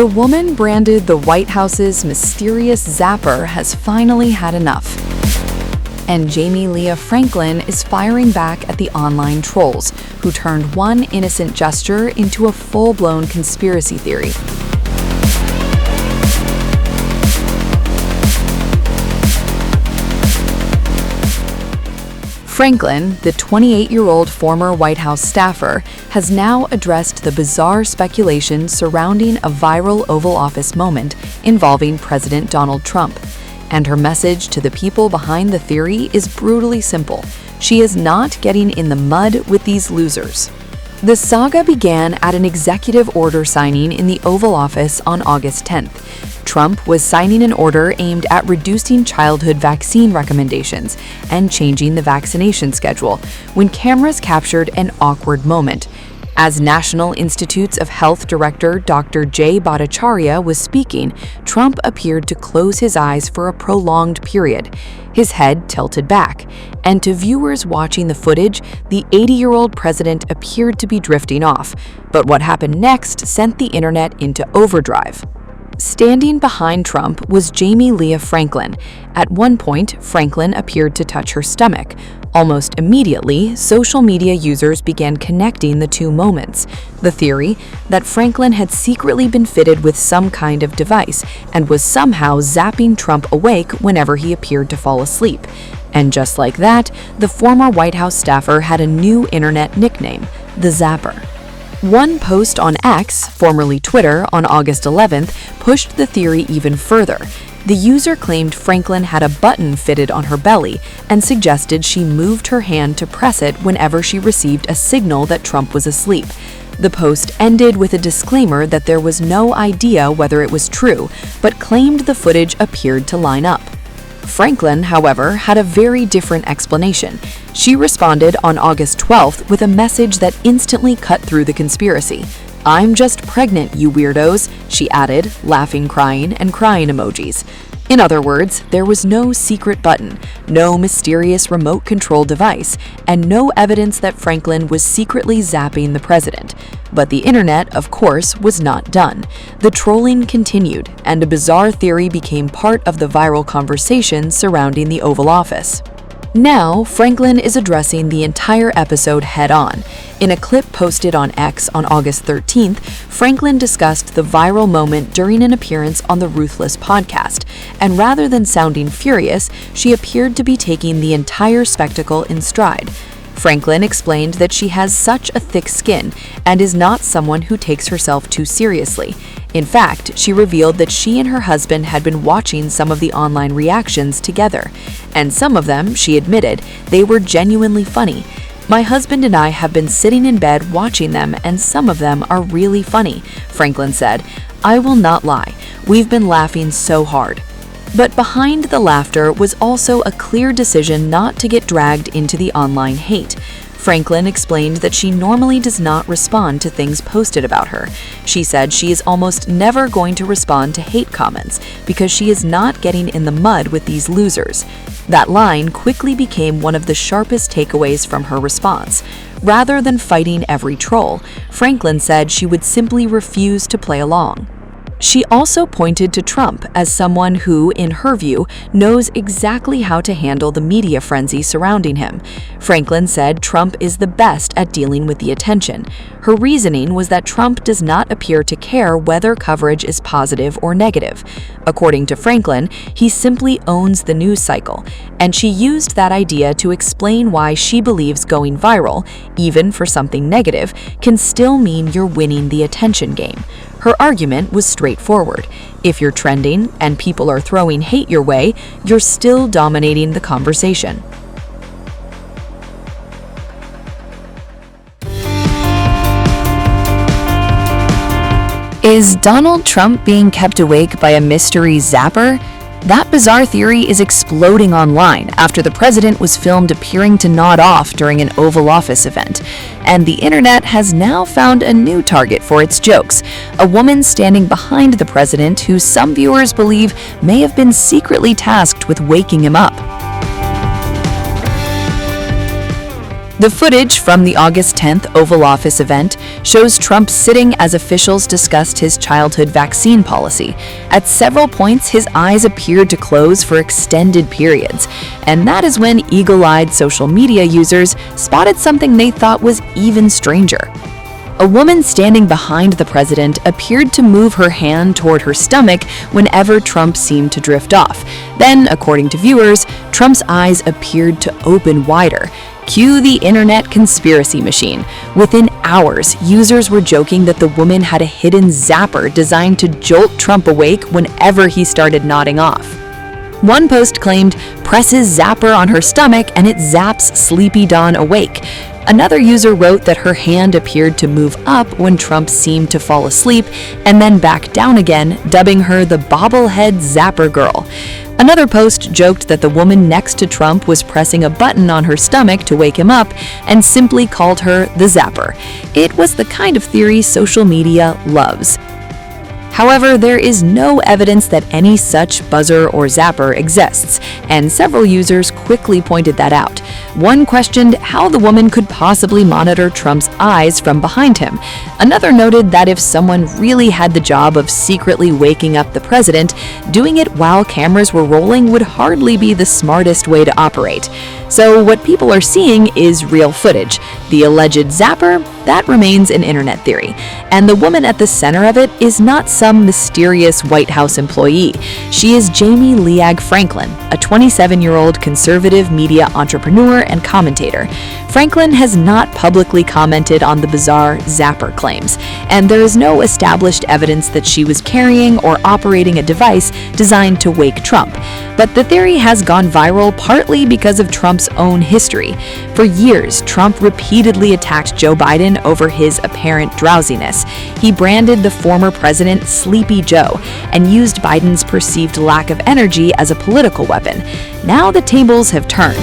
The woman branded the White House's mysterious Zapper has finally had enough. And Jayme Leah Franklin is firing back at the online trolls, who turned one innocent gesture into a full-blown conspiracy theory. Franklin, the 28-year-old former White House staffer, has now addressed the bizarre speculation surrounding a viral Oval Office moment involving President Donald Trump. And her message to the people behind the theory is brutally simple. She is not getting in the mud with these losers. The saga began at an executive order signing in the Oval Office on August 10th. Trump was signing an order aimed at reducing childhood vaccine recommendations and changing the vaccination schedule when cameras captured an awkward moment. As National Institutes of Health Director Dr. Jay Bhattacharya was speaking, Trump appeared to close his eyes for a prolonged period, his head tilted back. And to viewers watching the footage, the 80-year-old president appeared to be drifting off. But what happened next sent the internet into overdrive. Standing behind Trump was Jayme Leah Franklin. At one point, Franklin appeared to touch her stomach. Almost immediately, social media users began connecting the two moments. The theory that Franklin had secretly been fitted with some kind of device and was somehow zapping Trump awake whenever he appeared to fall asleep. And just like that, the former White House staffer had a new internet nickname, the Zapper. One post on X, formerly Twitter, on August 11th pushed the theory even further. The user claimed Franklin had a button fitted on her belly and suggested she moved her hand to press it whenever she received a signal that Trump was asleep. The post ended with a disclaimer that there was no idea whether it was true, but claimed the footage appeared to line up. Franklin, however, had a very different explanation. She responded on August 12th with a message that instantly cut through the conspiracy. "I'm just pregnant, you weirdos," she added, laughing, crying, and crying emojis. In other words, there was no secret button, no mysterious remote control device, and no evidence that Franklin was secretly zapping the president. But the internet, of course, was not done. The trolling continued, and a bizarre theory became part of the viral conversation surrounding the Oval Office. Now, Franklin is addressing the entire episode head-on. In a clip posted on X on August 13th, Franklin discussed the viral moment during an appearance on the Ruthless podcast, and rather than sounding furious, she appeared to be taking the entire spectacle in stride. Franklin explained that she has such a thick skin and is not someone who takes herself too seriously. In fact, she revealed that she and her husband had been watching some of the online reactions together, and some of them, she admitted, they were genuinely funny. "My husband and I have been sitting in bed watching them, and some of them are really funny," Franklin said. "I will not lie, we've been laughing so hard." But behind the laughter was also a clear decision not to get dragged into the online hate. Franklin explained that she normally does not respond to things posted about her. She said she is almost never going to respond to hate comments because she is not getting in the mud with these losers. That line quickly became one of the sharpest takeaways from her response. Rather than fighting every troll, Franklin said she would simply refuse to play along. She also pointed to Trump as someone who, in her view, knows exactly how to handle the media frenzy surrounding him. Franklin said Trump is the best at dealing with the attention. Her reasoning was that Trump does not appear to care whether coverage is positive or negative. According to Franklin, he simply owns the news cycle, and she used that idea to explain why she believes going viral, even for something negative, can still mean you're winning the attention game. Her argument was straightforward. If you're trending and people are throwing hate your way, you're still dominating the conversation. Is Donald Trump being kept awake by a mystery zapper? That bizarre theory is exploding online after the president was filmed appearing to nod off during an Oval Office event. And the internet has now found a new target for its jokes, a woman standing behind the president who some viewers believe may have been secretly tasked with waking him up. The footage from the August 10th Oval Office event shows Trump sitting as officials discussed his childhood vaccine policy. At several points, his eyes appeared to close for extended periods, and that is when eagle-eyed social media users spotted something they thought was even stranger. A woman standing behind the president appeared to move her hand toward her stomach whenever Trump seemed to drift off. Then, according to viewers, Trump's eyes appeared to open wider. Cue the internet conspiracy machine. Within hours, users were joking that the woman had a hidden zapper designed to jolt Trump awake whenever he started nodding off. One post claimed, "Presses zapper on her stomach and it zaps Sleepy Dawn awake." Another user wrote that her hand appeared to move up when Trump seemed to fall asleep and then back down again, dubbing her the bobblehead zapper girl. Another post joked that the woman next to Trump was pressing a button on her stomach to wake him up and simply called her the zapper. It was the kind of theory social media loves. However, there is no evidence that any such buzzer or zapper exists, and several users quickly pointed that out. One questioned how the woman could possibly monitor Trump's eyes from behind him. Another noted that if someone really had the job of secretly waking up the president, doing it while cameras were rolling would hardly be the smartest way to operate. So what people are seeing is real footage. The alleged zapper, that remains an internet theory. And the woman at the center of it is not some mysterious White House employee. She is Jayme Franklin, a 27-year-old conservative media entrepreneur and commentator. Franklin has not publicly commented on the bizarre zapper claims, and there is no established evidence that she was carrying or operating a device designed to wake Trump. But the theory has gone viral partly because of Trump's own history. For years, Trump repeatedly attacked Joe Biden over his apparent drowsiness. He branded the former president Sleepy Joe and used Biden's perceived lack of energy as a political weapon. Now the tables have turned.